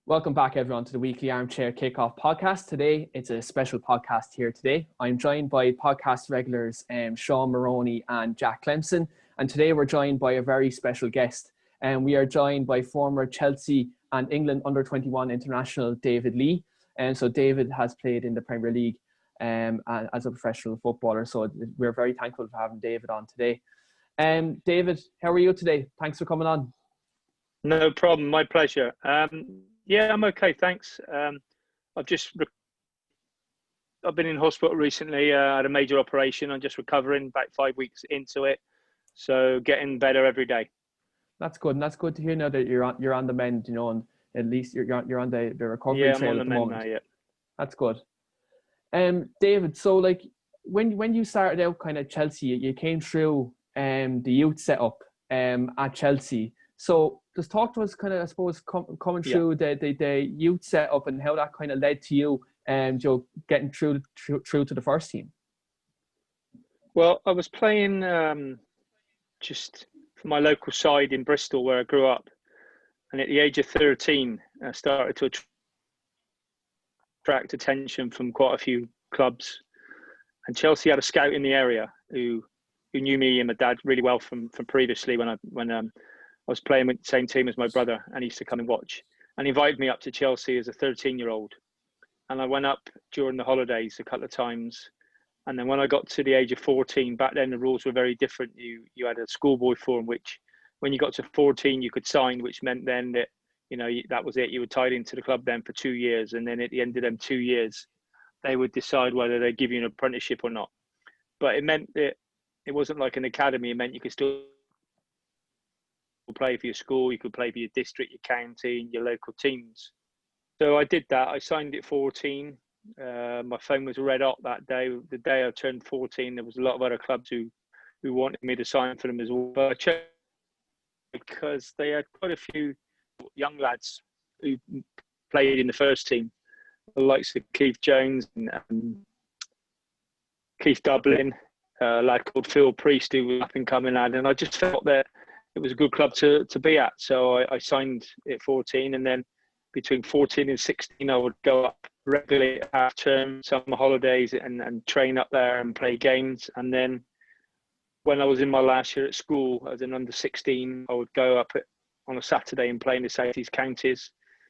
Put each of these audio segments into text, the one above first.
Welcome back, everyone, to the weekly Armchair Kickoff podcast. Today, it's a special podcast here today. I'm joined by podcast regulars Sean Maroney and Jack Clemson. And today we're joined by a very special guest. And we are joined by former Chelsea and England under-21 international David Lee. And so David has played in the Premier League as a professional footballer. So we're very thankful for having David on today. David, how are you today? Thanks for coming on. No problem. My pleasure. Yeah, I'm okay. Thanks. I've been in hospital recently. Had a major operation. I'm just recovering, about 5 weeks into it. So getting better every day. That's good. And that's good to hear now that you're on the mend, you know, and at least you're on the recovery trail at the moment. Now, yeah. That's good. David, so like when you started out kind of Chelsea, you came through the youth setup at Chelsea. So just talk to us kind of, I suppose, coming through the youth setup and how that kind of led to you Joe, getting through to the first team. Well, I was playing just for my local side in Bristol where I grew up. And at the age of 13, I started to attract attention from quite a few clubs. And Chelsea had a scout in the area who knew me and my dad really well from previously when I was playing with the same team as my brother, and he used to come and watch. And he invited me up to Chelsea as a 13-year-old. And I went up during the holidays a couple of times. And then when I got to the age of 14, back then the rules were very different. You had a schoolboy form, which when you got to 14, you could sign, which meant then that, you know, that was it. You were tied into the club then for 2 years. And then at the end of them 2 years, they would decide whether they'd give you an apprenticeship or not. But it meant that it wasn't like an academy. It meant you could still play for your school, you could play for your district, your county, and your local teams. So I did that. I signed at 14. My phone was red hot that day. The day I turned 14, there was a lot of other clubs who wanted me to sign for them as well. But I chose because they had quite a few young lads who played in the first team, the likes of Keith Jones and Keith Dublin, a lad called Phil Priest who was up and coming lad, and I just felt that it was a good club to be at. So I signed at 14, and then between 14 and 16, I would go up regularly at half term, summer holidays, and train up there and play games. And then when I was in my last year at school as an under 16, I would go up on a Saturday and play in the South East counties.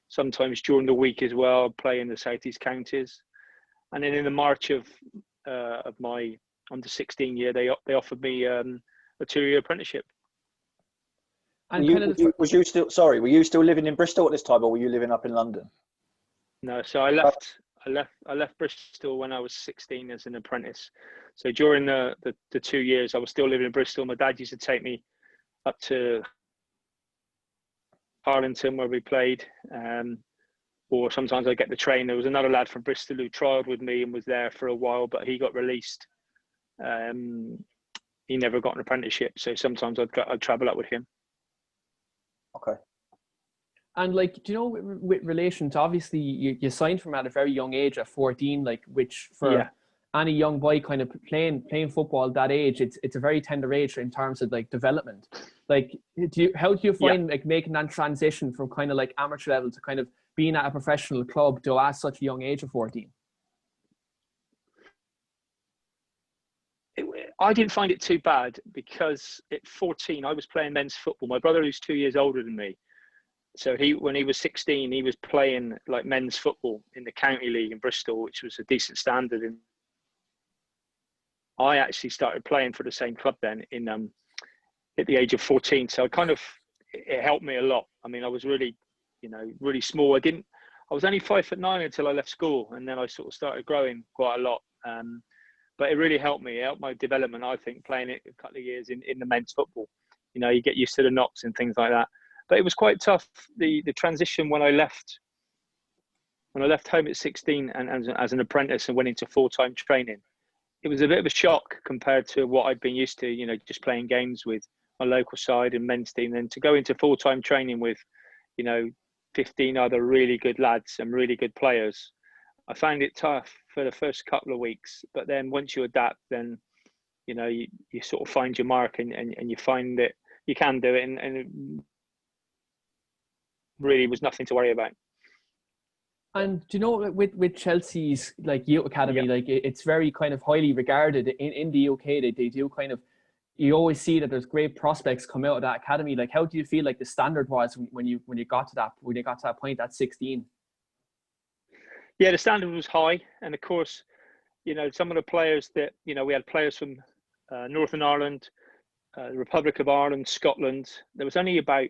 Sometimes during the week as well, play in the South East counties. And then in the March of my under 16 year, they offered me a 2-year apprenticeship. And were you still living in Bristol at this time, or were you living up in London? No, so I left Bristol when I was 16 as an apprentice. So during the 2 years, I was still living in Bristol. My dad used to take me up to Harlington where we played, or sometimes I get the train. There was another lad from Bristol who trialled with me and was there for a while, but he got released. He never got an apprenticeship, so sometimes I'd travel up with him. Okay. And like, do you know, with relation to, obviously you signed from at a very young age at 14, like, which for any young boy kind of playing football at that age, it's a very tender age in terms of like development. Like, how do you find like making that transition from kind of like amateur level to kind of being at a professional club to at such a young age of 14? I didn't find it too bad because at 14, I was playing men's football. My brother, who's 2 years older than me, so when he was 16, he was playing like men's football in the county league in Bristol, which was a decent standard. And I actually started playing for the same club then at the age of 14. So it helped me a lot. I mean, I was really small. I was only 5'9" until I left school, and then I sort of started growing quite a lot. But it really helped me. It helped my development, I think, playing it a couple of years in the men's football. You know, you get used to the knocks and things like that. But it was quite tough, the transition when I left home at 16 and as an apprentice and went into full-time training. It was a bit of a shock compared to what I'd been used to, you know, just playing games with my local side and men's team. And to go into full-time training with, you know, 15 other really good lads and really good players, I found it tough for the first couple of weeks, but then once you adapt, then, you know, you sort of find your mark and you find that you can do it, and it really was nothing to worry about. And do you know, with Chelsea's like youth academy, like it's very kind of highly regarded in the UK. They do kind of, you always see that there's great prospects come out of that academy. Like, how do you feel like the standard was when you got to that point at 16? Yeah, the standard was high, and of course, you know, some of the players that, you know, we had players from Northern Ireland, the Republic of Ireland, Scotland. There was only about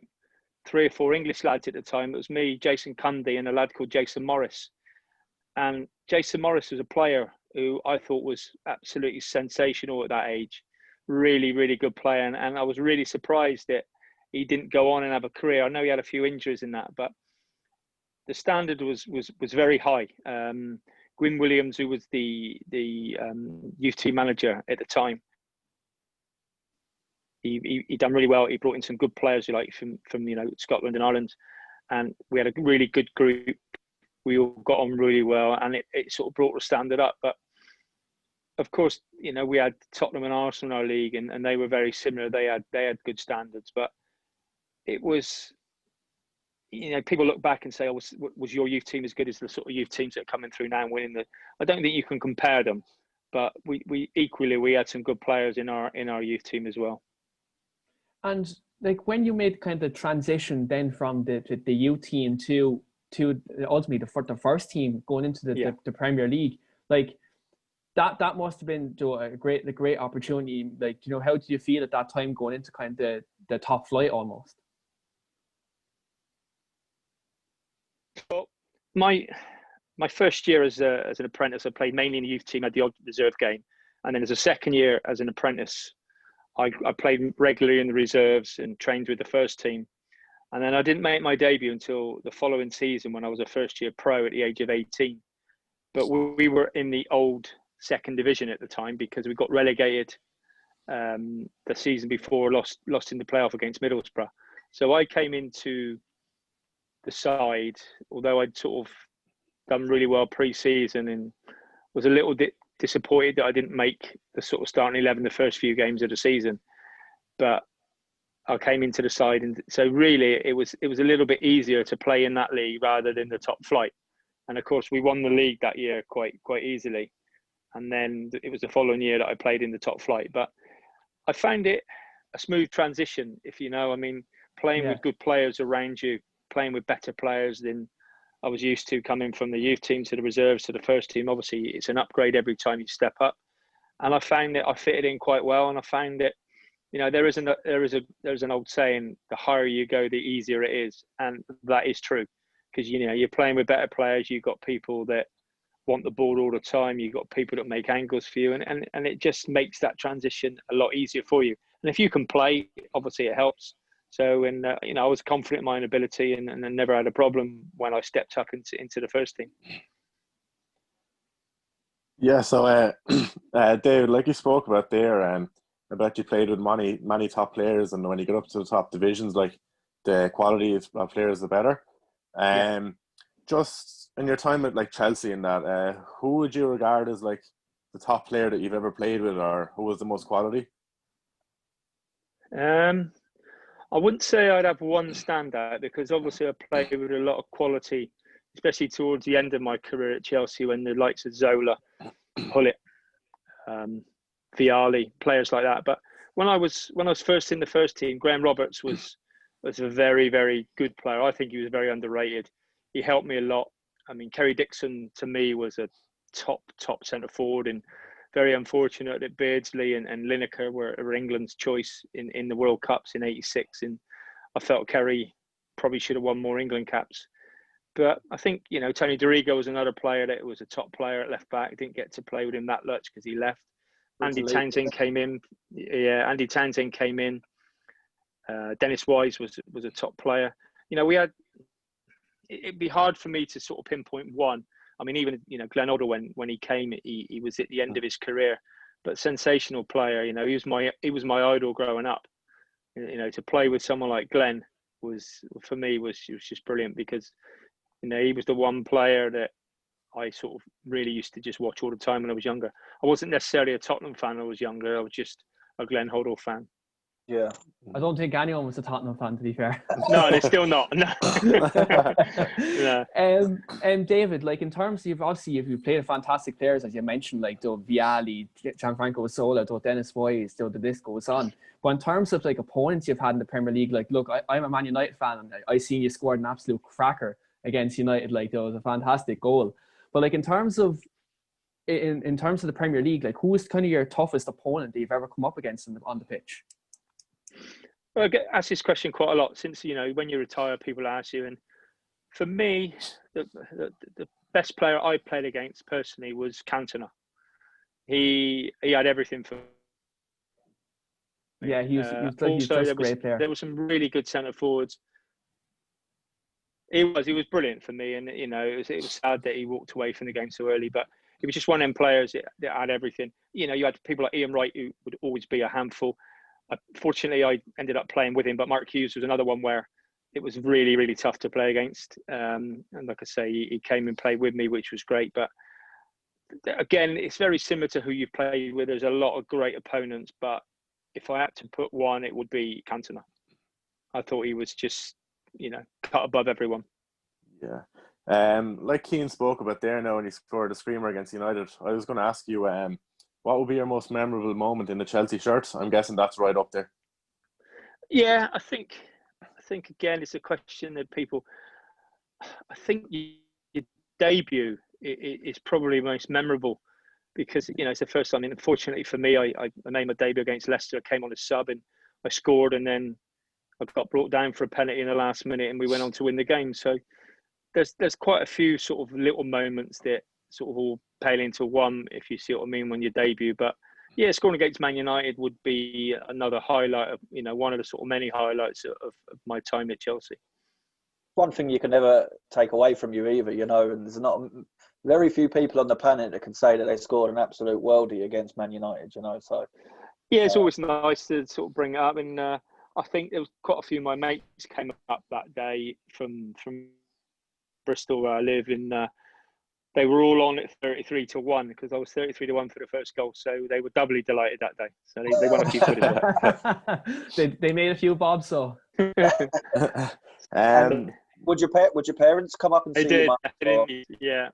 3 or 4 English lads at the time. It was me, Jason Cundy, and a lad called Jason Morris. And Jason Morris was a player who I thought was absolutely sensational at that age. Really, really good player. And I was really surprised that he didn't go on and have a career. I know he had a few injuries in that, but the standard was very high. Gwyn Williams, who was the youth team manager at the time, he done really well. He brought in some good players, like from you know, Scotland and Ireland, and we had a really good group. We all got on really well, and it sort of brought the standard up. But of course, you know, we had Tottenham and Arsenal in our league, and they were very similar. They had good standards, but it was, you know, people look back and say, "Oh, was your youth team as good as the sort of youth teams that are coming through now and winning the?" I don't think you can compare them, but we equally had some good players in our youth team as well. And like when you made kind of the transition then from the youth team to ultimately the first team going into the Premier League, like that must have been a great opportunity. Like, you know, how did you feel at that time going into kind of the top flight almost? Well, my first year as an apprentice, I played mainly in the youth team, had the odd reserve game, and then as a second year as an apprentice, I played regularly in the reserves and trained with the first team. And then I didn't make my debut until the following season when I was a first year pro at the age of 18. But we were in the old second division at the time because we got relegated the season before, lost in the playoff against Middlesbrough. So I came into the side, although I'd sort of done really well pre-season, and was a little bit disappointed that I didn't make the sort of starting 11 the first few games of the season. But I came into the side, and so really it was a little bit easier to play in that league rather than the top flight. And of course, we won the league that year quite easily. And then it was the following year that I played in the top flight. But I found it a smooth transition, if you know. I mean, playing with good players around you, playing with better players than I was used to, coming from the youth team to the reserves to the first team. Obviously, it's an upgrade every time you step up. And I found that I fitted in quite well. And I found that, you know, there's an old saying: the higher you go, the easier it is, and that is true. Because, you know, you're playing with better players. You've got people that want the ball all the time. You've got people that make angles for you, and it just makes that transition a lot easier for you. And if you can play, obviously it helps. So, and you know, I was confident in my own ability, and I never had a problem when I stepped up into the first team. Yeah, so David, like you spoke about there, I bet you played with many top players, and when you get up to the top divisions, like the quality of players, the better. Just in your time at like Chelsea and that, who would you regard as like the top player that you've ever played with, or who was the most quality? I wouldn't say I'd have one standout, because obviously I played with a lot of quality, especially towards the end of my career at Chelsea, when the likes of Zola, Hullet, Vialli, players like that. But when I was first in the first team, Graham Roberts was a very, very good player. I think he was very underrated. He helped me a lot. I mean, Kerry Dixon to me was a top centre forward, and very unfortunate that Beardsley and Lineker were England's choice in the World Cups in '86, and I felt Kerry probably should have won more England caps. But I think, you know, Tony Dorigo was another player that was a top player at left back. Didn't get to play with him that much because he left. Andy Townsend came in. Yeah, Andy Townsend came in. Dennis Wise was a top player. You know, it'd be hard for me to sort of pinpoint one. I mean, even, you know, Glenn Oddle, when he came, he was at the end of his career, but sensational player. You know, he was my idol growing up. You know, to play with someone like Glenn was just brilliant, because, you know, he was the one player that I sort of really used to just watch all the time when I was younger. I wasn't necessarily a Tottenham fan when I was younger. I was just a Glenn Hoddle fan. Yeah. I don't think anyone was a Tottenham fan, to be fair. No, they're still not. No. No. David, like in terms of you've played fantastic players, as you mentioned, like Vialli, Gianfranco Sola, Dennis Wise, the list goes on. But in terms of like opponents you've had in the Premier League, like look, I'm a Man United fan, and I seen you scored an absolute cracker against United. Like there was a fantastic goal. But like in terms of the Premier League, like who is kind of your toughest opponent that you've ever come up against on the pitch? Well, I get asked this question quite a lot since, when you retire, people ask you. And for me, the best player I played against personally was Cantona. He had everything for me. Yeah, he was just a great player. There were some really good centre forwards. He was brilliant for me, and it was sad that he walked away from the game so early. But he was just one of them players that had everything. You had people like Ian Wright, who would always be a handful. Fortunately, I ended up playing with him, but Mark Hughes was another one where it was really, really tough to play against. And like I say, he came and played with me, which was great. But again, it's very similar to who you've played with. There's a lot of great opponents, but if I had to put one, it would be Cantona. I thought he was just, cut above everyone. Yeah. Like Keane spoke about there now when he scored a screamer against United, I was going to ask you, what would be your most memorable moment in the Chelsea shirt? I'm guessing that's right up there. Yeah, I think again, it's a question that people. I think your debut is probably most memorable because it's the first time. Unfortunately for me, I made my debut against Leicester. I came on as sub and I scored, and then I got brought down for a penalty in the last minute, and we went on to win the game. So there's quite a few sort of little moments that sort of all pale into one, if you see what I mean, when you debut. But yeah, scoring against Man United would be another highlight of, one of the sort of many highlights of my time at Chelsea. One thing you can never take away from you either, and there's not very few people on the planet that can say that they scored an absolute worldie against Man United, so. Yeah, it's always nice to sort of bring it up. And I think there was quite a few of my mates came up that day from Bristol where I live, and they were all on at 33-1 because I was 33-1 for the first goal, so they were doubly delighted that day. So they won a few quid as well. they made a few bobs, so. Would your parents come up and see you? They did. Yeah.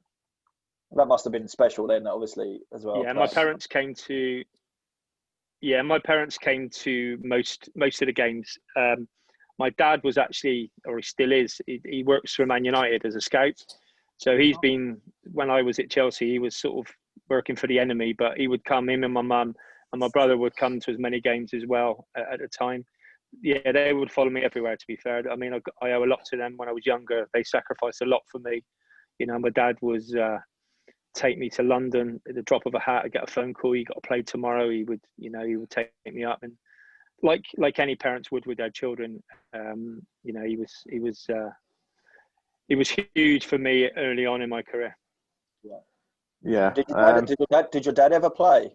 That must have been special then, obviously, as well. Yeah, my parents came to. Yeah, my parents came to most of the games. My dad was actually, or he still is, he works for Man United as a scout. So he's been, when I was at Chelsea, he was sort of working for the enemy, but he would come, him and my mum and my brother would come to as many games as well at the time. Yeah, they would follow me everywhere, to be fair. I mean, I owe a lot to them when I was younger. They sacrificed a lot for me. My dad was take me to London at the drop of a hat. I get a phone call, you got to play tomorrow. He would take me up, and like any parents would with their children. He was huge for me early on in my career. Yeah. Did your dad ever play?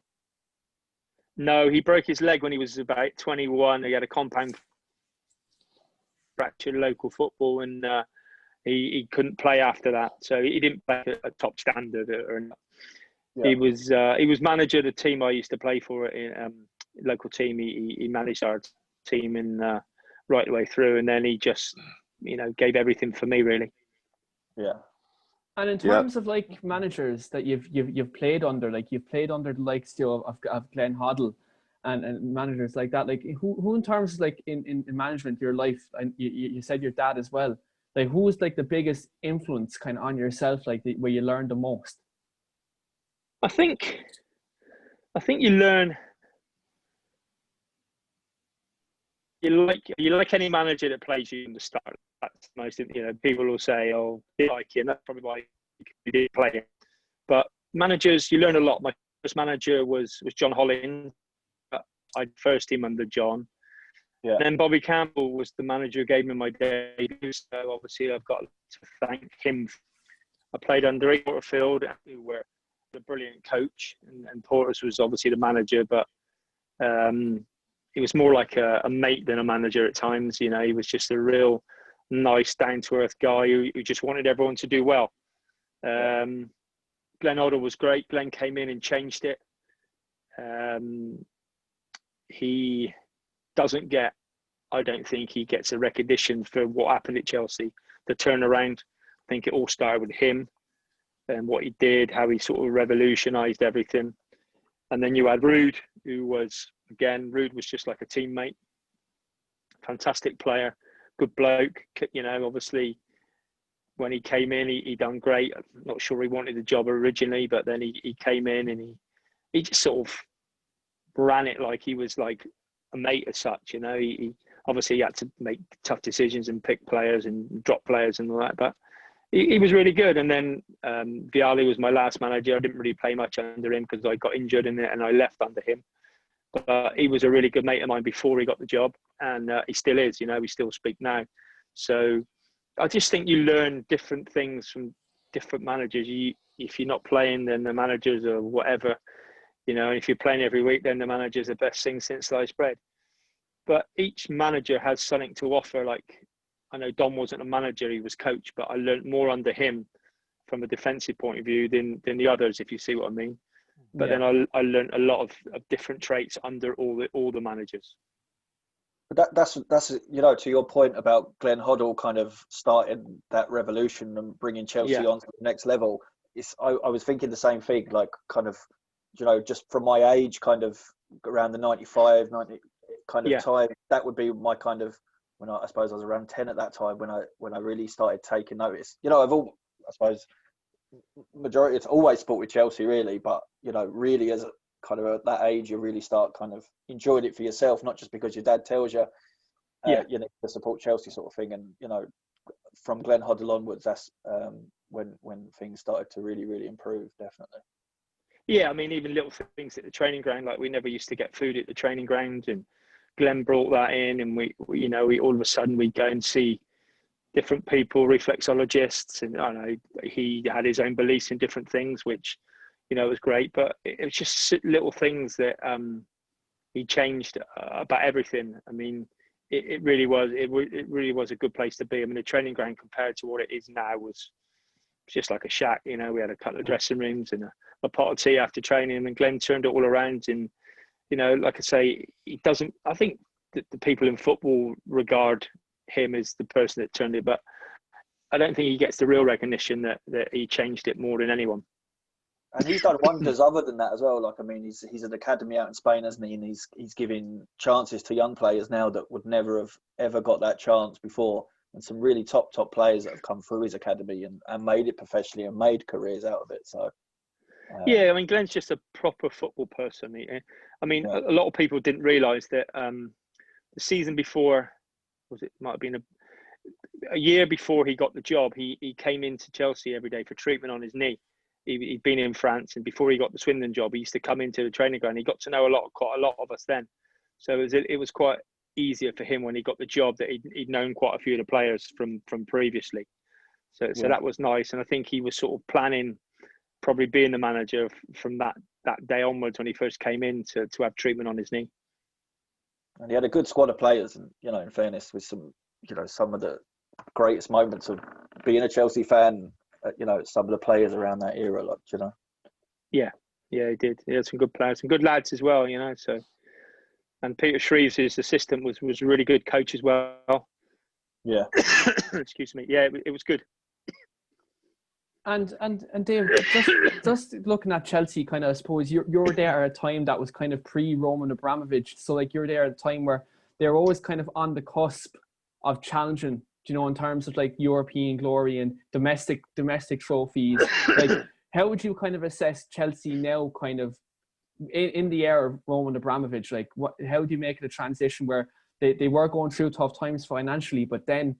No, he broke his leg when he was about 21. He had a compound fracture local football, and he couldn't play after that. So he didn't play at a top standard. Yeah. He was manager of the team I used to play for in local team. He managed our team in right the way through, and then he just gave everything for me, really. Yeah. And in terms of like managers that you've played under, like you've played under the likes of Glenn Hoddle and managers like that, like who in terms of like in management your life, and you said your dad as well, like who was like the biggest influence kind of on yourself, like where you learned the most? I think you learn. You like any manager that plays you in the start. That's most, people will say, "Oh, they like you," and that's probably why you did play it. But managers, you learn a lot. My first manager was John Hollins. I first team under John. Yeah. And then Bobby Campbell was the manager who gave me my debut. So obviously, I've got to thank him. I played under Porterfield, who were a brilliant coach, and Porter's was obviously the manager, but he was more like a mate than a manager at times. He was just a real nice, down-to-earth guy who just wanted everyone to do well. Glenn Hoddle was great. Glenn came in and changed it. He doesn't get, I don't think he gets a recognition for what happened at Chelsea, the turnaround. I think it all started with him and what he did, how he sort of revolutionised everything. And then you had Ruud, who was, again, Ruud was just like a teammate, fantastic player, good bloke. You know, obviously, when he came in, he done great. I'm not sure he wanted the job originally, but then he came in and he just sort of ran it like he was like a mate as such. You know, he obviously had to make tough decisions and pick players and drop players and all that, but he was really good. And then Vialli was my last manager. I didn't really play much under him because I got injured in it and I left under him. But he was a really good mate of mine before he got the job, and he still is. You know, we still speak now. So I just think you learn different things from different managers. If you're not playing, then the managers or whatever. You know, if you're playing every week, then the manager's the best thing since sliced bread. But each manager has something to offer. Like, I know Don wasn't a manager, he was coach, but I learned more under him from a defensive point of view than the others, if you see what I mean. But then I learned a lot of different traits under all the managers. But that's you know, to your point about Glenn Hoddle kind of starting that revolution and bringing Chelsea on to the next level. I was thinking the same thing, like kind of, you know, just from my age, kind of around the 95, 90 kind of time, that would be my kind of, when I suppose I was around 10 at that time when I really started taking notice. You know, I suppose majority, it's always sport with Chelsea really, but you know, really as a kind of at that age, you really start kind of enjoying it for yourself, not just because your dad tells you, you know, to support Chelsea sort of thing. And you know, from Glenn Hoddle onwards, that's when things started to really, really improve, definitely. Yeah, I mean, even little things at the training ground, like we never used to get food at the training ground, and Glenn brought that in, and we you know, we all of a sudden we go and see different people, reflexologists, and I know he had his own beliefs in different things, which, you know, was great. But it was just little things that he changed about everything. I mean, it really was a good place to be. I mean, the training ground compared to what it is now was just like a shack. You know, we had a couple of dressing rooms and a pot of tea after training, and Glenn turned it all around. And you know, like I say, he doesn't. I think that the people in football regard him as the person that turned it, but I don't think he gets the real recognition that he changed it more than anyone. And he's done wonders other than that as well. Like, I mean, he's an academy out in Spain, hasn't he? And he's giving chances to young players now that would never have ever got that chance before. And some really top players that have come through his academy and made it professionally and made careers out of it. So yeah, I mean, Glenn's just a proper football person. I mean, a lot of people didn't realise that the season before, might have been a year before he got the job, he came into Chelsea every day for treatment on his knee. He'd been in France, and before he got the Swindon job, he used to come into the training ground. He got to know quite a lot of us then. So it was quite easier for him when he got the job that he'd known quite a few of the players from previously. So that was nice. And I think he was sort of planning probably being the manager from that day onwards when he first came in to have treatment on his knee. And he had a good squad of players, and you know, in fairness, with some of the greatest moments of being a Chelsea fan. You know, some of the players around that era, like, you know. Yeah, he did. He had some good players, some good lads as well. You know, so. And Peter Shreves, his assistant, was a really good coach as well. Yeah. Excuse me. Yeah, it was good. And Dave, just looking at Chelsea, kind of, I suppose you're there at a time that was kind of pre-Roman Abramovich. So like you're there at a time where they're always kind of on the cusp of challenging, you know, in terms of like European glory and domestic trophies. Like, how would you kind of assess Chelsea now, kind of in the era of Roman Abramovich? Like, how do you make it a transition where they were going through tough times financially, but then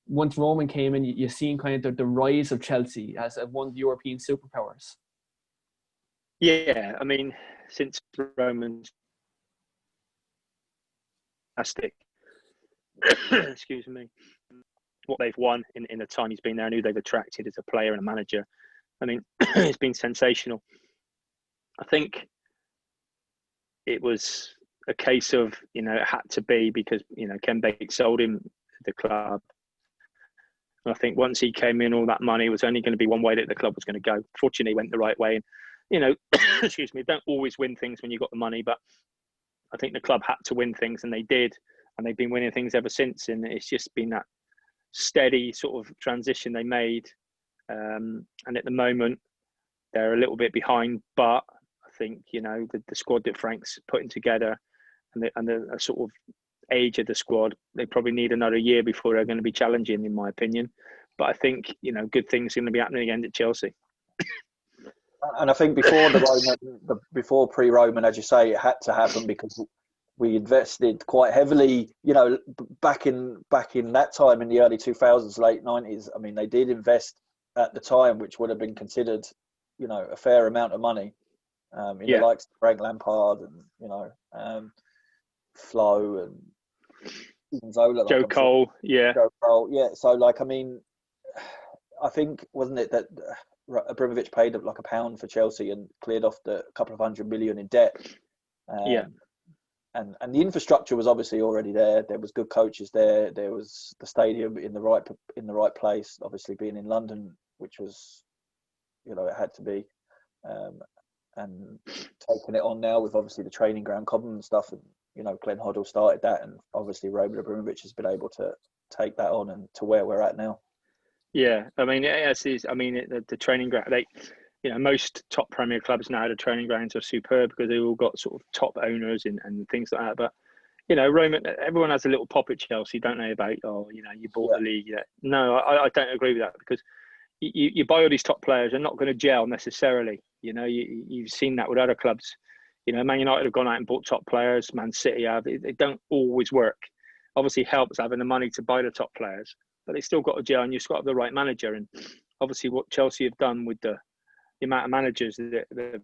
once Roman came in, you've seen kind of the rise of Chelsea as one of the European superpowers? Yeah, I mean, since Roman's fantastic, excuse me, what they've won in the time he's been there and who they've attracted as a player and a manager, I mean, it's been sensational. I think it was a case of, you know, it had to be because, you know, Ken Bates sold him to the club. And I think once he came in, all that money was only going to be one way that the club was going to go. Fortunately, it went the right way. And, you know, excuse me, don't always win things when you've got the money, but I think the club had to win things, and they did, and they've been winning things ever since. And it's just been that steady sort of transition they made. And at the moment, they're a little bit behind, but I think, you know, the squad that Frank's putting together and the sort of age of the squad, they probably need another year before they're going to be challenging, in my opinion. But I think, you know, good things are going to be happening again at Chelsea. And I think before pre-Roman, as you say, it had to happen because we invested quite heavily. You know, back in that time in the early 2000s, late 90s. I mean, they did invest at the time, which would have been considered, you know, a fair amount of money. In the likes of Frank Lampard and, you know, Flo and even Zola, Joe Cole, Joe Cole, yeah. So, like, I mean, I think, wasn't it that Abramovich paid like £1 for Chelsea and cleared off the couple of $100 million in debt? And the infrastructure was obviously already there. There was good coaches there. There was the stadium in the right place. Obviously, being in London, which was, you know, it had to be, and taking it on now with obviously the training ground Cobham and stuff. And, you know, Glenn Hoddle started that, and obviously Roman Abramovich has been able to take that on and to where we're at now. Yeah, I mean, the training ground. You know, most top Premier clubs now, the training grounds are superb because they've all got sort of top owners and things like that. But, you know, Roman, everyone has a little pop at Chelsea, don't they? About, oh, you know, you bought the league. Yeah. No, I don't agree with that because you buy all these top players, they're not going to gel necessarily. You know, you've seen that with other clubs. You know, Man United have gone out and bought top players. Man City have. They don't always work. Obviously, helps having the money to buy the top players, but they still got to gel, and you've got to have the right manager. And obviously, what Chelsea have done with the amount of managers that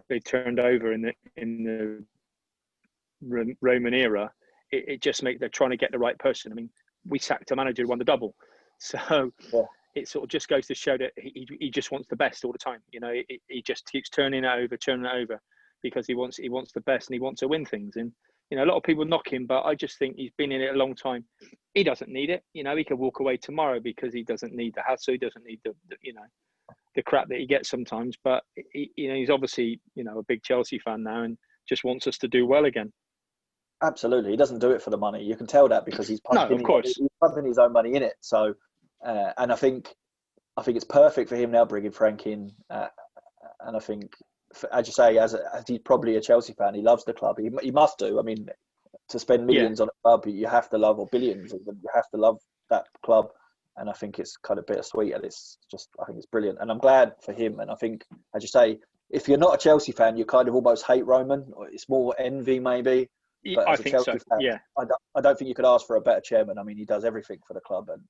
they turned over in the Roman era, it just makes they're trying to get the right person. I mean, we sacked a manager who won the double, so it sort of just goes to show that he just wants the best all the time. You know, he just keeps turning it over because he wants the best and he wants to win things. And, you know, a lot of people knock him, but I just think he's been in it a long time. He doesn't need it. You know, he could walk away tomorrow because he doesn't need the hassle. He doesn't need the crap that he gets sometimes. But he's obviously, you know, a big Chelsea fan now and just wants us to do well again. Absolutely, he doesn't do it for the money. You can tell that because he's pumping, he's pumping his own money in it. So, and I think it's perfect for him now bringing Frank in. And I think, as you say, as he's probably a Chelsea fan, he loves the club. He must do. I mean, to spend millions on a club, you have to love, or billions, you have to love that club. And I think it's kind of bittersweet, and I think it's brilliant. And I'm glad for him. And I think, as you say, if you're not a Chelsea fan, you kind of almost hate Roman, or it's more envy maybe. But I think so. Fan, yeah, I don't think you could ask for a better chairman. I mean, he does everything for the club, and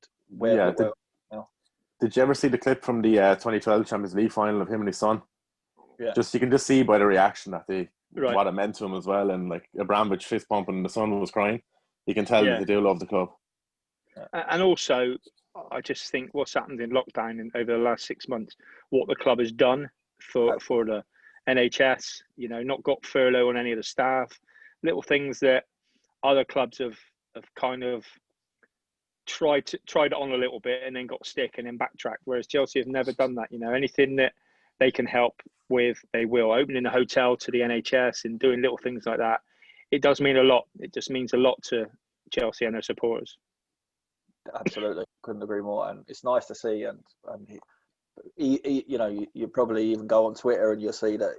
Did you ever see the clip from the 2012 Champions League final of him and his son? Yeah. You can just see by the reaction that what it meant to him as well, and like Abramovich fist pumping and the son was crying. You can tell that they do love the club. And also, I just think what's happened in lockdown and over the last 6 months, what the club has done for the NHS, you know, not got furlough on any of the staff, little things that other clubs have kind of tried it on a little bit and then got stick and then backtracked, whereas Chelsea have never done that. You know, anything that they can help with, they will. Opening a hotel to the NHS and doing little things like that, it does mean a lot. It just means a lot to Chelsea and their supporters. Absolutely, couldn't agree more. And it's nice to see. And you know, you probably even go on Twitter and you'll see that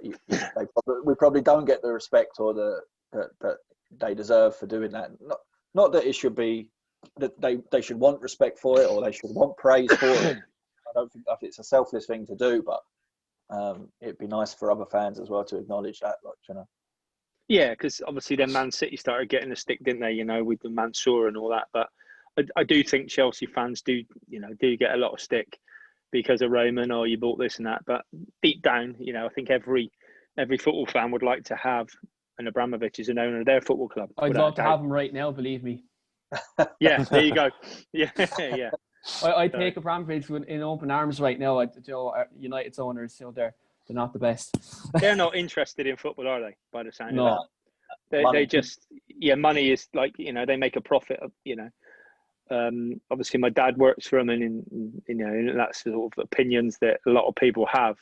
we probably don't get the respect or that they deserve for doing that. Not that it should be that they should want respect for it or they should want praise for it. I don't think it's a selfless thing to do, but it'd be nice for other fans as well to acknowledge that, like, you know. Yeah, because obviously then Man City started getting the stick, didn't they? You know, with the Mansour and all that. But I do think Chelsea fans do get a lot of stick because of Roman, or you bought this and that. But deep down, you know, I think every football fan would like to have an Abramovich as an owner of their football club. I'd love to have him right now, believe me. Yeah, there you go. Yeah, yeah. I take Abramovich in open arms right now. United's owners, they're not the best. They're not interested in football, are they? By the sound no. of that, they just money is like, you know, they make a profit. You know, obviously my dad works for them, and in you know, that's the sort of opinions that a lot of people have.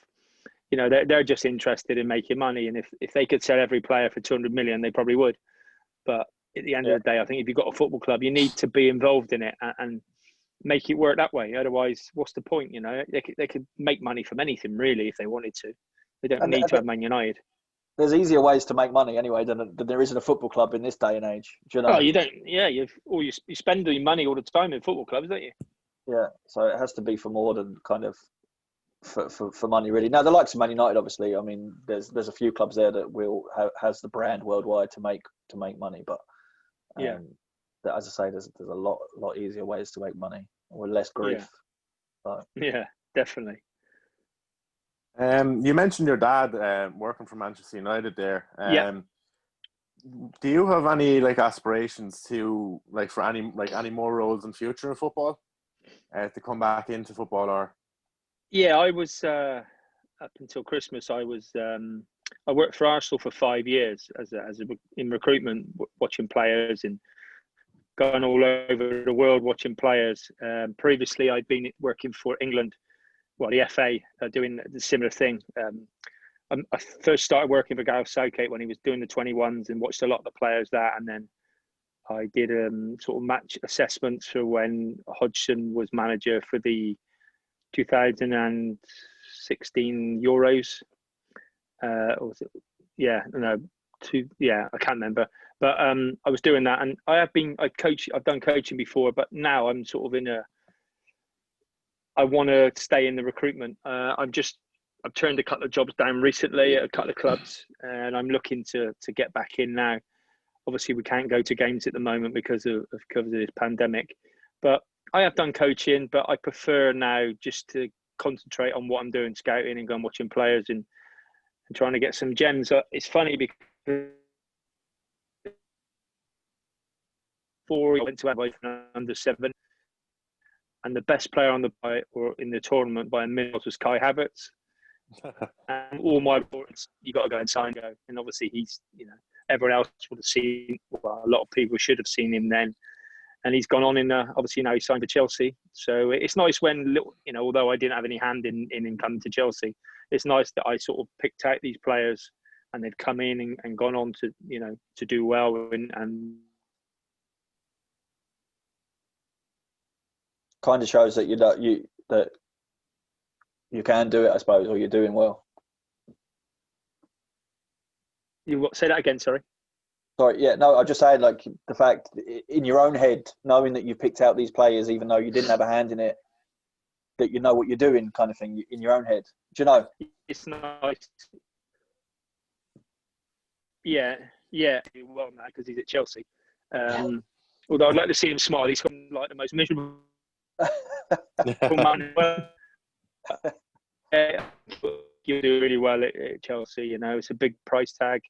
you know, they're just interested in making money. And if they could sell every player for 200 million, they probably would. But at the end of the day, I think if you've got a football club, you need to be involved in it and make it work that way. Otherwise, what's the point? You know, they could make money from anything really if they wanted to. They don't need to have Man United. There's easier ways to make money anyway than there is in a football club in this day and age. Do you know? Oh, you don't. Yeah, you spend your money all the time in football clubs, don't you? Yeah, so it has to be for more than kind of for money, really. Now, the likes of Man United, obviously, I mean, there's a few clubs there that has the brand worldwide to make money, but as I say, there's a lot easier ways to make money with less grief. Yeah, yeah, definitely. You mentioned your dad working for Manchester United there. Do you have any aspirations to for any more roles in future in football? To come back into football, or? Yeah, I was up until Christmas. I worked for Arsenal for 5 years in recruitment, watching players and going all over the world watching players. Previously, I'd been working for England, the FA, doing the similar thing. I first started working for Gareth Southgate when he was doing the 21s and watched a lot of the players there, and then I did sort of match assessments for when Hodgson was manager for the 2016 Euros. Or was it? I can't remember. But I was doing that, and I've done coaching before, but now I'm sort of I want to stay in the recruitment. I've turned a couple of jobs down recently at a couple of clubs, and I'm looking to get back in now. Obviously, we can't go to games at the moment because of this pandemic. But I have done coaching, but I prefer now just to concentrate on what I'm doing, scouting and going watching players and trying to get some gems. It's funny because before I went to Adelaide under 7, and the best player in the tournament by a minute was Kai Havertz. And all my reports, you got to go and sign go. And obviously he's, everyone else would have seen, a lot of people should have seen him then. And he's gone on obviously now he's signed for Chelsea. So it's nice when, although I didn't have any hand in him coming to Chelsea, it's nice that I sort of picked out these players and they've come in and gone on to, to do well and kind of shows that you can do it, I suppose, or you're doing well. Say that again, sorry. Sorry, yeah, no, I just saying, the fact in your own head, knowing that you picked out these players, even though you didn't have a hand in it, that you know what you're doing, kind of thing, in your own head. Do you know? It's nice. Yeah, well now because he's at Chelsea. Although I'd like to see him smile. He's got the most miserable man. You'll do really well at Chelsea. It's a big price tag.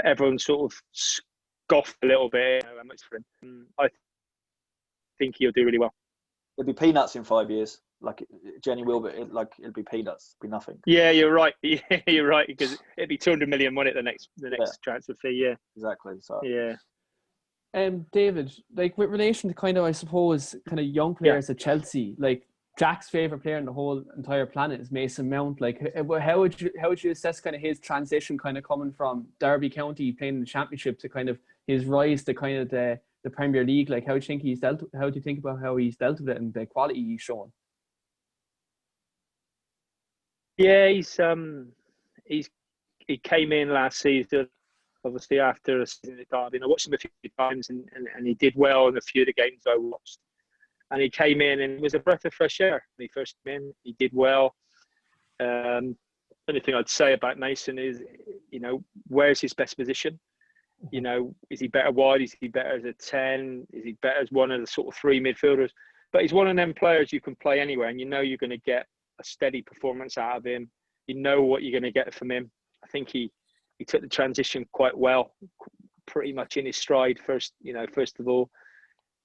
Everyone sort of scoffed a little bit how much for him. I think he'll do really well. It'll be peanuts in 5 years. Jenny will, but it'll be peanuts. It'll be nothing. Yeah, you're right. Yeah, you're right, because it'd be 200 million, won't it? The next transfer fee. Yeah, exactly. So yeah. David, with relation to kind of, I suppose, kind of young players at Chelsea, Jack's favourite player on the whole entire planet is Mason Mount. How would you assess kind of his transition, kind of coming from Derby County playing in the Championship to kind of his rise to kind of the Premier League? How do you think how do you think about how he's dealt with it and the quality he's shown? Yeah, he came in last season, obviously after a season at Derby, and I watched him a few times, and he did well in a few of the games I watched. And he came in and it was a breath of fresh air. When he first came in, he did well. Only thing I'd say about Mason is, where's his best position? Is he better wide? Is he better as a 10? Is he better as one of the sort of 3 midfielders? But he's one of them players you can play anywhere, and you're going to get a steady performance out of him. You know what you're going to get from him. I think he took the transition quite well, pretty much in his stride. First of all.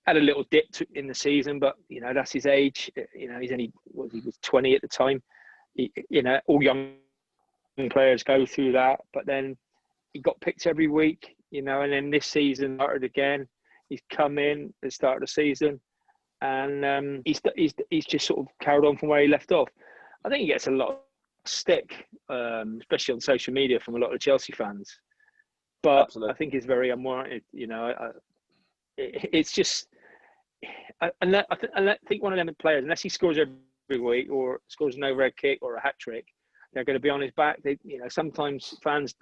Had a little dip in the season, but that's his age. He's only he was 20 at the time. All young players go through that, but then he got picked every week. And then this season started again. He's come in at the start of the season, and he's just sort of carried on from where he left off. I think he gets a lot stick, especially on social media from a lot of Chelsea fans. But Absolutely. I think it's very unwarranted. It's just, I think one of them players, unless he scores every week or scores an overhead kick or a hat trick, they're going to be on his back. Sometimes fans,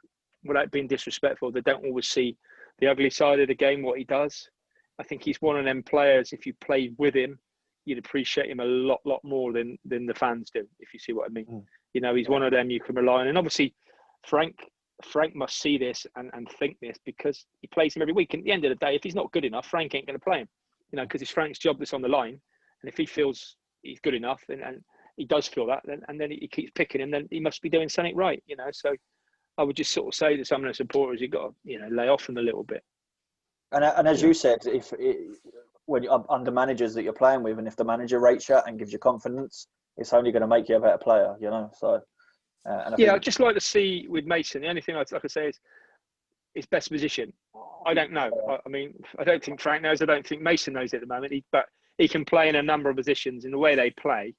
without being disrespectful, they don't always see the ugly side of the game, what he does. I think he's one of them players, if you played with him, you'd appreciate him a lot more than the fans do, if you see what I mean. He's one of them you can rely on. And obviously, Frank must see this and think this, because he plays him every week. And at the end of the day, if he's not good enough, Frank ain't going to play him, because it's Frank's job that's on the line. And if he feels he's good enough, and he does feel that, and then he keeps picking him, then he must be doing something right, So I would just sort of say to some of the supporters, you've got to, lay off him a little bit. And as you said, when you're under managers that you're playing with, and if the manager rates you and gives you confidence, it's only going to make you a better player, So, I'd just like to see with Mason. The only thing I could say is his best position. I don't know. I mean, I don't think Frank knows. I don't think Mason knows at the moment. But he can play in a number of positions. In the way they play,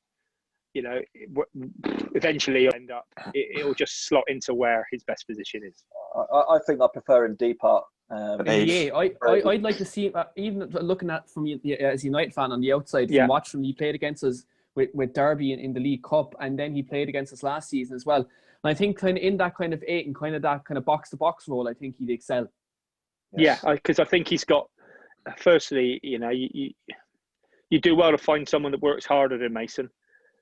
evenally he'll end up. It'll just slot into where his best position is. I think I prefer him deeper. I'd like to see, even looking at from as a United fan on the outside, from watching him, he played against us with Derby in the League Cup, and then he played against us last season as well. And I think kind of in that kind of 8 and kind of that kind of box-to-box role, I think he'd excel. Yes. Yeah, because I think he's got, firstly, you do well to find someone that works harder than Mason.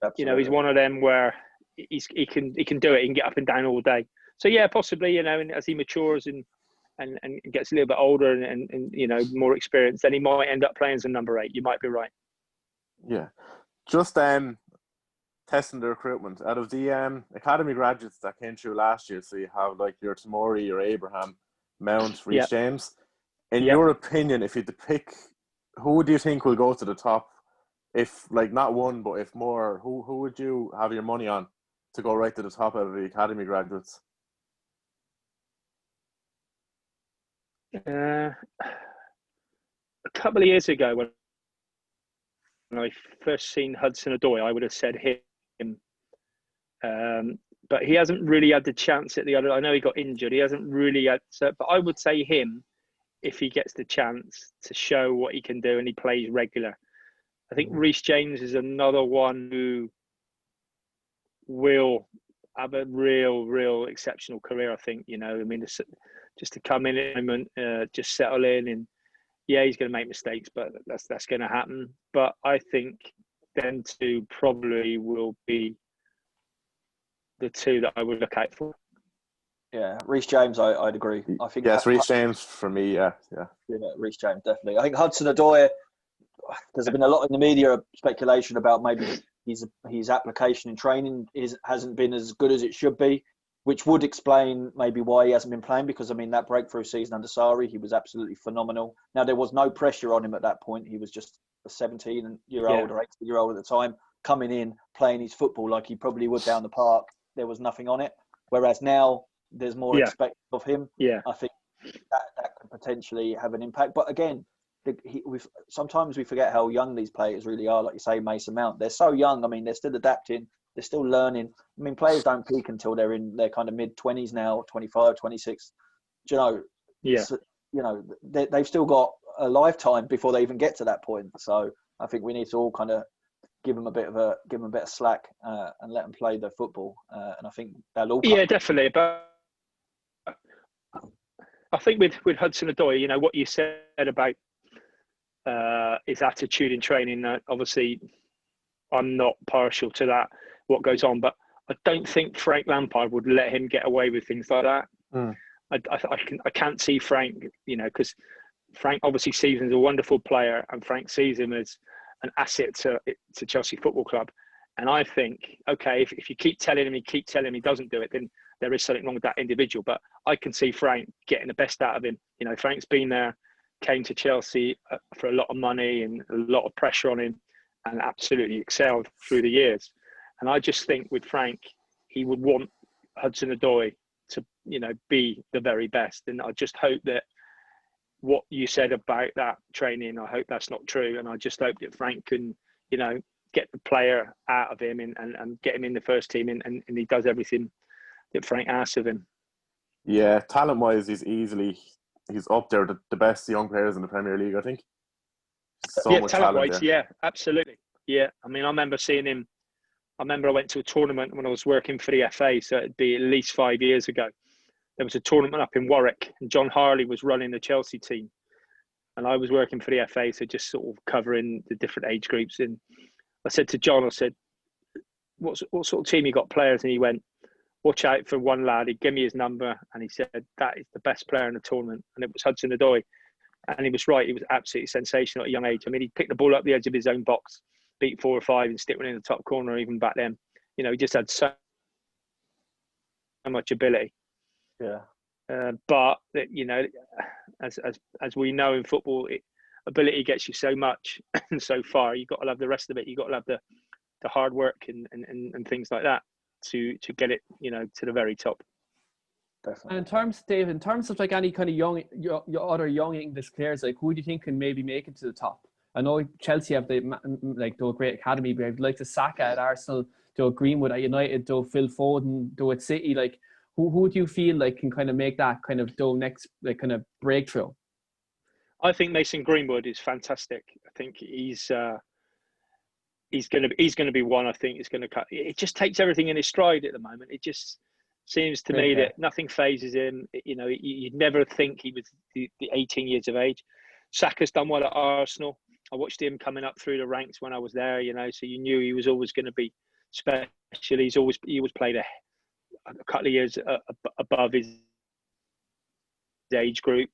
Absolutely. He's one of them where he can do it. He can get up and down all day. So yeah, possibly, and as he matures and gets a little bit older and more experienced, then he might end up playing as a number 8. You might be right. Yeah. Just testing the recruitment. Out of the academy graduates that came through last year, so you have like your Tamori, your Abraham, Mount, Reece James. In your opinion, if you had to pick, who do you think will go to the top? If like not one, but if more, who would you have your money on to go right to the top out of the academy graduates? A couple of years ago, when I first seen Hudson-Odoi, I would have said him. But he hasn't really had the chance at the other. I know he got injured. He hasn't really had. But I would say him if he gets the chance to show what he can do and he plays regular. I think Reece James is another one who will have a real exceptional career. I think just to come in at the moment, just settle in, and he's going to make mistakes, but that's going to happen. But I think them two probably will be the two that I would look out for. Yeah, Reece James, I'd agree. I think Reece James for me. Yeah, Reece James definitely. I think Hudson-Odoi. There's been a lot in the media speculation about maybe his application in training hasn't been as good as it should be, which would explain maybe why he hasn't been playing, because, I mean, that breakthrough season under Sarri, he was absolutely phenomenal. Now, there was no pressure on him at that point. He was just a 17-year-old or 18-year-old at the time, coming in, playing his football like he probably would down the park. There was nothing on it. Whereas now there's more expected of him. Yeah. I think that could potentially have an impact. But again, sometimes we forget how young these players really are. Like you say, Mason Mount, they're so young. I mean, they're still adapting. They're still learning. I mean, players don't peak until they're in their kind of mid-20s now, 25, 26. They've still got a lifetime before they even get to that point. So I think we need to all kind of give them a bit of slack and let them play their football. And I think they'll all. Yeah, definitely. But I think with Hudson-Odoi, what you said about his attitude in training, obviously I'm not partial to that, what goes on, but I don't think Frank Lampard would let him get away with things like that. I can't see Frank, because Frank obviously sees him as a wonderful player, and Frank sees him as an asset to Chelsea Football Club. And I think, okay, if you keep telling him he doesn't do it, then there is something wrong with that individual. But I can see Frank getting the best out of him. Frank's been there, came to Chelsea for a lot of money and a lot of pressure on him, and absolutely excelled through the years. And I just think with Frank, he would want Hudson-Odoi to, be the very best. And I just hope that what you said about that training, I hope that's not true. And I just hope that Frank can, get the player out of him and get him in the first team, and he does everything that Frank asks of him. Yeah, talent-wise, he's up there, the best young players in the Premier League, I think. So much talent there. Yeah, absolutely. Yeah, I mean, I remember seeing him. I remember I went to a tournament when I was working for the FA, so it'd be at least 5 years ago. There was a tournament up in Warwick, and John Harley was running the Chelsea team, and I was working for the FA, so just sort of covering the different age groups. And I said to John, I said, what sort of team you got players? And he went, watch out for one lad. He gave me his number, and he said, that is the best player in the tournament. And it was Hudson-Odoi. And he was right. He was absolutely sensational at a young age. I mean, he'd pick the ball up the edge of his own box, beat 4 or 5 and stick one in the top corner even back then. You know, he just had so much ability. Yeah. But, you know, as we know in football, ability gets you so much and so far. You've got to love the rest of it. You've got to love the hard work and things like that to get it, you know, to the very top. Definitely. And in terms of like any kind of your other young English players, like who do you think can maybe make it to the top? I know Chelsea have do a great academy, but I'd like to Saka at Arsenal, do Greenwood at United, do Phil Foden, do at City. Like who do you feel like can kind of make that kind of next like kind of breakthrough? I think Mason Greenwood is fantastic. I think he's going to be one. I think is going to cut. It just takes everything in his stride at the moment. It just seems to me that nothing phases him. You know, you'd never think he was the 18 years of age. Saka's done well at Arsenal. I watched him coming up through the ranks when I was there, you know, so you knew he was always going to be special. He always played a couple of years above his age group.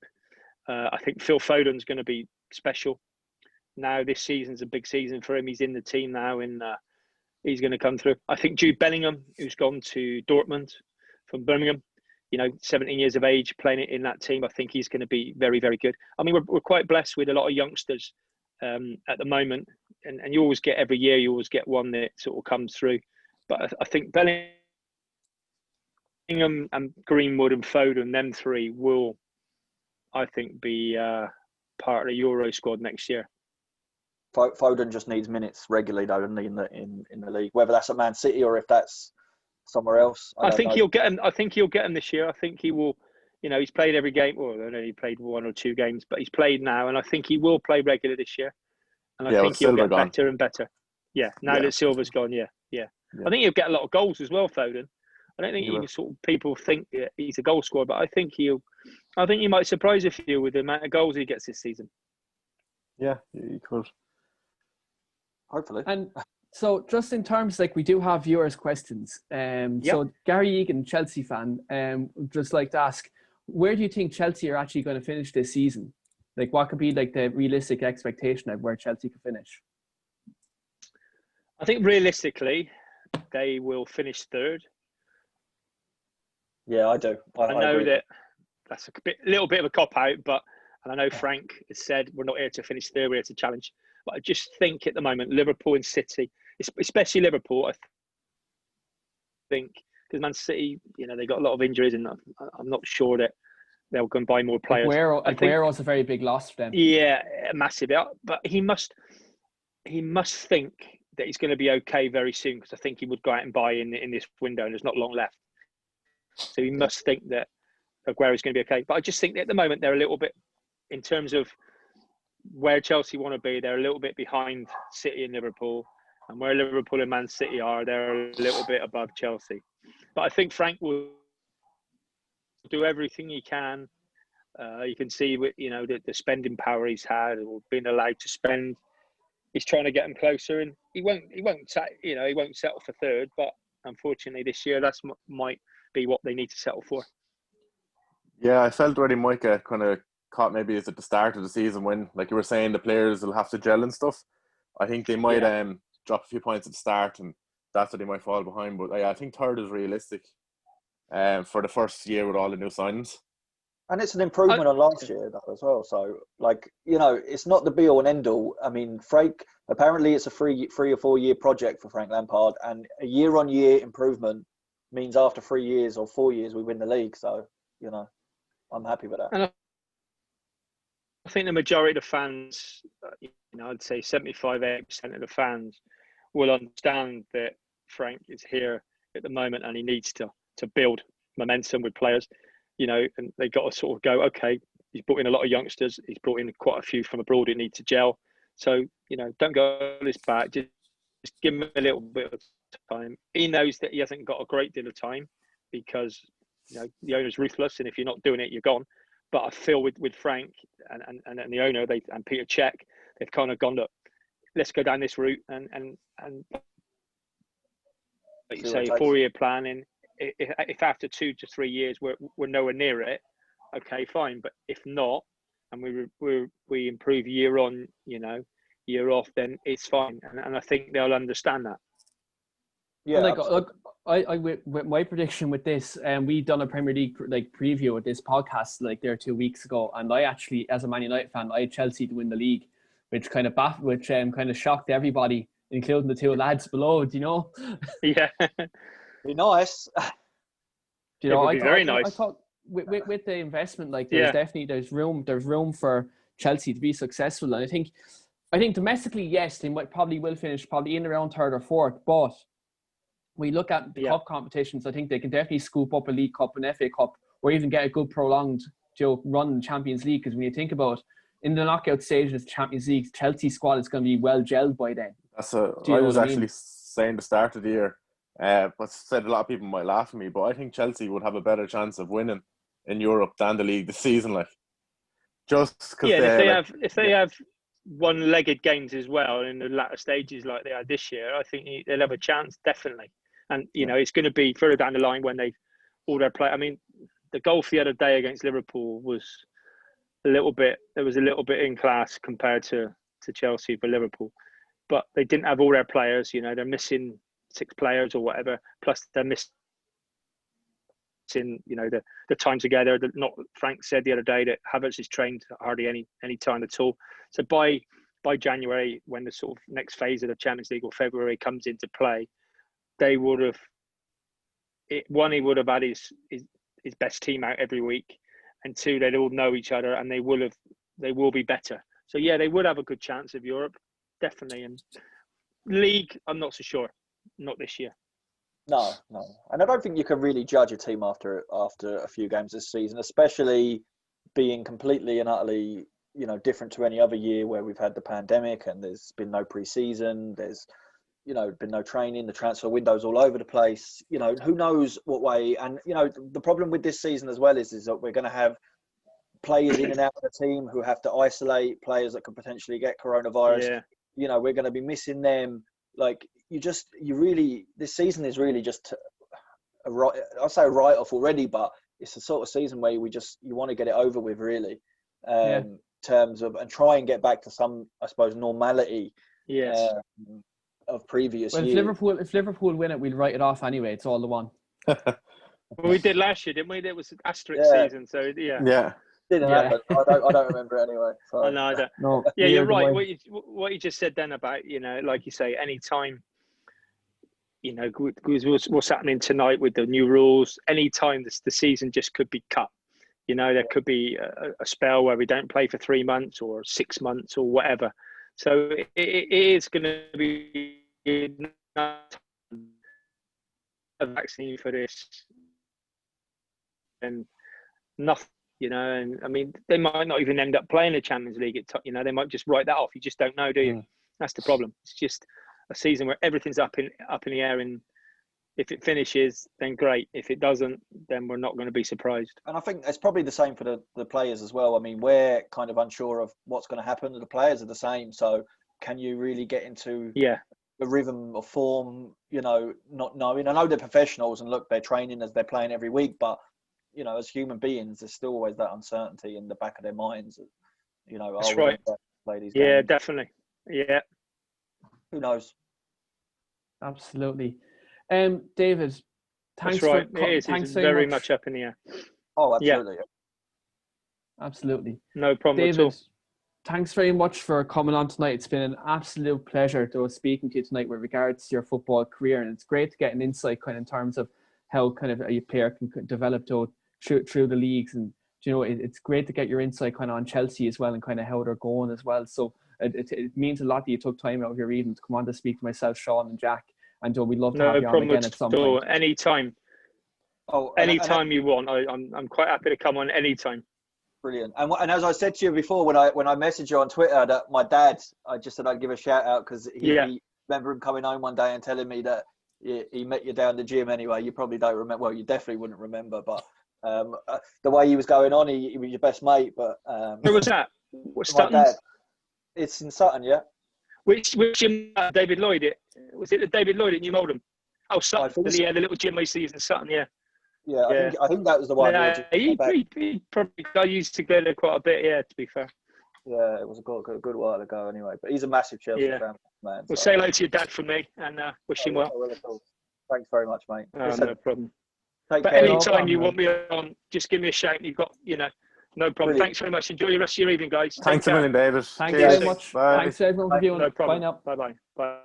I think Phil Foden's going to be special. Now this season's a big season for him. He's in the team now, and he's going to come through. I think Jude Bellingham, who's gone to Dortmund from Birmingham, you know, 17 years of age, playing it in that team. I think he's going to be very, very good. I mean, we're quite blessed with a lot of youngsters at the moment, and you always get every year, you always get one that sort of comes through. But I think Bellingham and Greenwood and Foden, them three will, I think, be part of the Euro squad next year. Foden just needs minutes regularly, though, doesn't he, in the league? Whether that's at Man City or if that's somewhere else, I think he'll get him. I think he'll get him this year. I think he will. You know, he's played every game. Well, I know he played 1 or 2 games, but he's played now, and I think he will play regular this year. And I think he'll get better and better. Yeah, now that Silva's gone, yeah. I think he'll get a lot of goals as well, Foden. I don't think people think he's a goal scorer, but I think he might surprise a few with the amount of goals he gets this season. Yeah, he could. Hopefully. And so just in terms, like we do have viewers' questions. So Gary Egan, Chelsea fan, just like to ask, where do you think Chelsea are actually going to finish this season? Like what could be like the realistic expectation of where Chelsea could finish? I think realistically, they will finish 3rd. Yeah, I do. I know that's a little bit of a cop-out, but and I know Frank has said we're not here to finish 3rd, we're here to challenge. But I just think at the moment, Liverpool and City, especially Liverpool, I think, because Man City, you know, they got a lot of injuries, and I'm not sure that they'll go and buy more players. Aguero's a very big loss for them. Yeah, massive. But he must think that he's going to be okay very soon, because I think he would go out and buy in this window, and there's not long left. So he must think that Aguero's going to be okay. But I just think that at the moment they're a little bit, in terms of where Chelsea want to be, they're a little bit behind City and Liverpool. And where Liverpool and Man City are, they're a little bit above Chelsea. But I think Frank will do everything he can. You can see, you know, the spending power he's had, or being allowed to spend. He's trying to get them closer, and he won't settle for 3rd. But unfortunately, this year that might be what they need to settle for. Yeah, I felt already might get kind of caught maybe at the start of the season when, like you were saying, the players will have to gel and stuff. I think they might drop a few points at the start, and that's where they might fall behind. But I think 3rd is realistic for the first year with all the new signings. And it's an improvement on last year though, as well. So, like, you know, it's not the be all and end all. I mean, Frank, apparently it's a 3 or 4 year project for Frank Lampard, and a year-on-year improvement means after 3 years or 4 years we win the league. So, you know, I'm happy with that. And I think the majority of the fans, you know, I'd say 75-80% of the fans will understand that Frank is here at the moment and he needs to build momentum with players, and they got to sort of go, okay, he's brought in a lot of youngsters. He's brought in quite a few from abroad who need to gel. So, don't go this back. Just give him a little bit of time. He knows that he hasn't got a great deal of time because, the owner's ruthless. And if you're not doing it, you're gone. But I feel with Frank and the owner, and Peter Cech, they've kind of gone, look, let's go down this route and like you say, 4-year planning. If after 2 to 3 years we're nowhere near it, okay, fine. But if not, and we improve year on, year off, then it's fine. And I think they'll understand that. Yeah. Look, I with my prediction with this, we done a Premier League preview with this podcast there 2 weeks ago, and I actually, as a Man United fan, I had Chelsea to win the league, which kind of shocked everybody, including the 2 lads below. Yeah. Be nice. It would be very nice. I thought with the investment, there's room for Chelsea to be successful, and I think domestically, yes, they probably will finish in around 3rd or 4th, but we look at cup competitions, I think they can definitely scoop up a League Cup, an FA Cup, or even get a good prolonged run in Champions League. Because when you think about in the knockout stage of the Champions League, Chelsea squad is going to be well gelled by then. I was actually saying the start of the year, but said a lot of people might laugh at me, but I think Chelsea would have a better chance of winning in Europe than the league this season. Just because if they have one-legged games as well in the latter stages like they are this year, I think they'll have a chance, definitely. And it's going to be further down the line when all their play. I mean, the goal the other day against Liverpool was a little bit in class compared to Chelsea for Liverpool, but they didn't have all their players. They're missing 6 players or whatever, plus they're missing the time together. Frank said the other day that Havertz is trained hardly any time at all. So by January, when the sort of next phase of the Champions League or February comes into play, they would have he would have had his best team out every week, and 2, they'd all know each other and they will be better. So yeah, they would have a good chance of Europe, definitely. And league, I'm not so sure, not this year. No, and I don't think you can really judge a team after a few games this season, especially being completely and utterly different to any other year where we've had the pandemic and there's been no pre-season, there's been no training, the transfer window's all over the place. Who knows what way. And the problem with this season as well is that we're going to have players in and out of the team who have to isolate, players that could potentially get coronavirus. Yeah. We're going to be missing them. This season is really just I'll say a write-off already, but it's the sort of season where you want to get it over with, really, in terms of, and try and get back to some, I suppose, normality. Yes. Of previous years. If Liverpool win it, we'll write it off anyway. It's all the one. Well, we did last year, didn't we? It was an asterisk season, so yeah. Didn't happen. I don't remember it anyway. So. Oh, no, I don't. No, yeah, you're right. What you just said then about like you say, any time. What's happening tonight with the new rules? Any time the season just could be cut. There could be a spell where we don't play for 3 months or 6 months or whatever. So it is going to be a vaccine for this, and nothing, And I mean, they might not even end up playing the Champions League. They might just write that off. You just don't know, do you? Mm. That's the problem. It's just a season where everything's up in the air, and if it finishes, then great. If it doesn't, then we're not going to be surprised. And I think it's probably the same for the players as well. I mean, we're kind of unsure of what's going to happen. The players are the same. So can you really get into the rhythm of form, not knowing? I know they're professionals and look, they're training as they're playing every week. But, as human beings, there's still always that uncertainty in the back of their minds. That's right. Play these games? Definitely. Yeah. Who knows? Absolutely. David, thanks. That's right. It's very much up in the air. Oh, absolutely. Yeah. Absolutely. No problem David, at all. Thanks very much for coming on tonight. It's been an absolute pleasure to speaking to you tonight with regards to your football career, and it's great to get an insight kind of in terms of how kind of a player can develop through the leagues, and it's great to get your insight kind of on Chelsea as well and kind of how they're going as well. So it means a lot that you took time out of your evening to come on to speak to myself, Sean and Jack. And we'd love to have you on again at some point. Anytime. Anytime you want. I'm quite happy to come on anytime. Brilliant. And as I said to you before, when I messaged you on Twitter, that my dad, I just said I'd give a shout out because he remember him coming home one day and telling me that he met you down the gym anyway. You probably don't remember. Well, you definitely wouldn't remember, but the way he was going on, he was your best mate. But where was that? What's my dad? It's in Sutton, yeah. Which gym? David Lloyd. Was it the David Lloyd at New Malden? Oh, Sutton. The little gym I used to use in Sutton. Yeah. Yeah, I think that was the one. He probably. I used to go there quite a bit. Yeah, to be fair. Yeah, it was a good while ago anyway. But he's a massive Chelsea fan, man. Well, say hello to your dad from me and wish him well. Thanks very much, mate. No problem. But anytime you want me on, just give me a shout. You've got, no problem. Brilliant. Thanks very much. Enjoy the rest of your evening, guys. Thanks a million, David. Thank you very much. Bye. Thanks everyone for viewing. No problem. Bye now. Bye-bye. Bye.